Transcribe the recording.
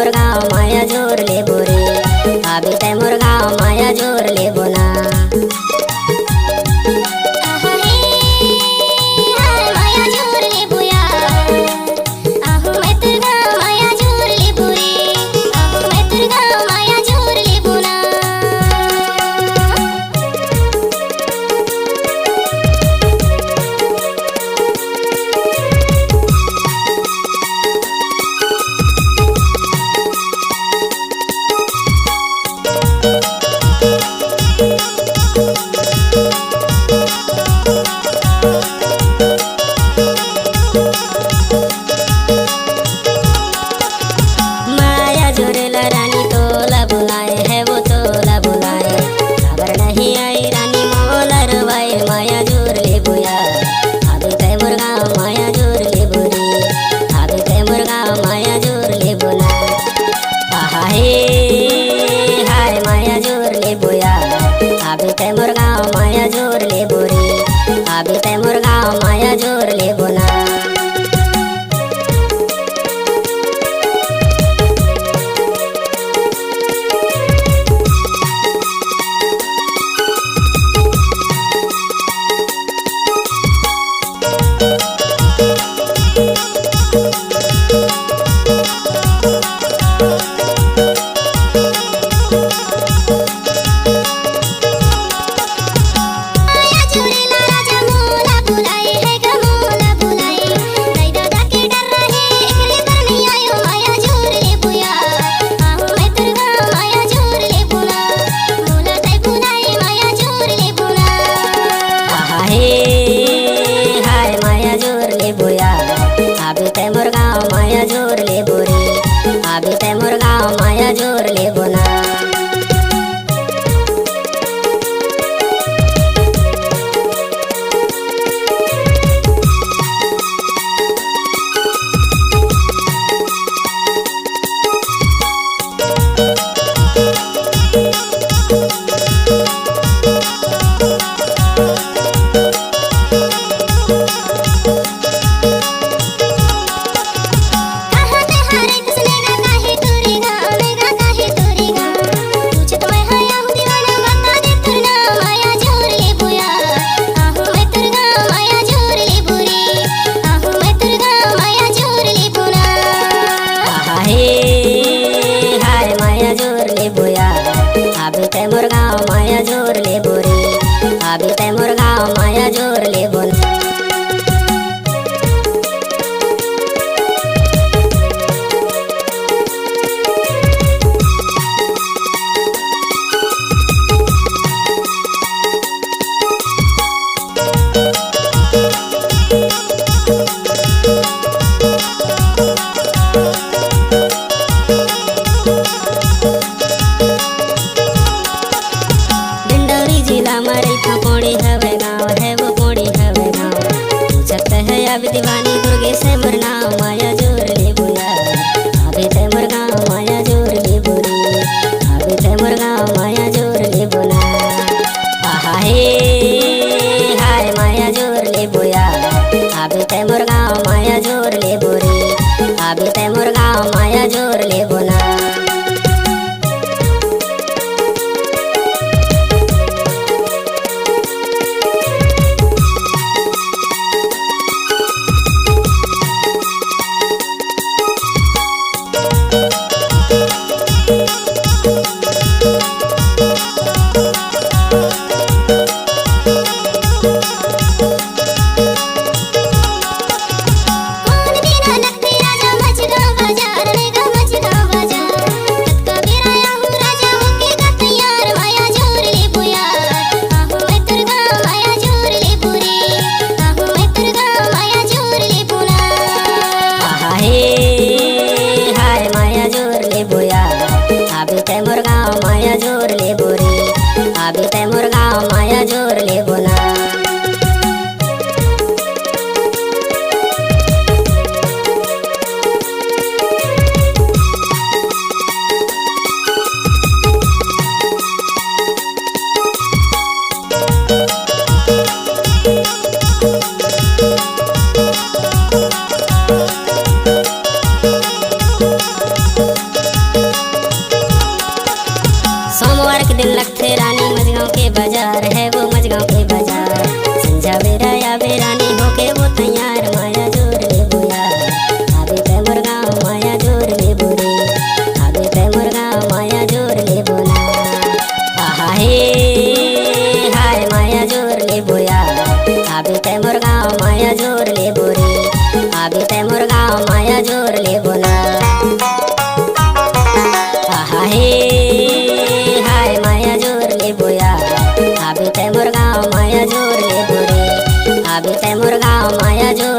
मोर गाँव माया जोर ले बोरे आबे तै मोर गाँव माया जोर ले बोना। आबे तै मोर गाँव माया जोर ले बोरे आबे तै मोर गाँव माया जोर ले बोना। आबे तै मोर गाँव माया जोर ले बोरे आबे तै मोर गाँव माया जोर ले बोना। आबे तै मोर गाँव माया जोर ले बोरे आबे तै मोर गाँव माया जोर ले बोना। पोड़ी हवे गाँव है वो पोड़ी हवे गाँव पूछत है अब दीवानी दुर्गे से मोर नाम माया जोर ले बोया आबे तै मोर गाँव माया जोर ले बोरी आबे तै मोर गाँव माया जोर ले बोना। हाय माया जोर ले बोया आबे तै मोर गाँव माया जोर ले बोरी आबे तै मोर गाँव माया जोर ले बोना। कौन बिना लगते राजा मचगा बाजार रे गा मचगा बाजार। आबे ते मोर गाँव माया जोर ले बोरे आबे ते मोर गाँव माया जोर ले बोना आहा हे हाय माया जोर ले बोया आबे ते मोर गाँव माया जोर ले बोरे आबे ते मोर गाँव माया जोर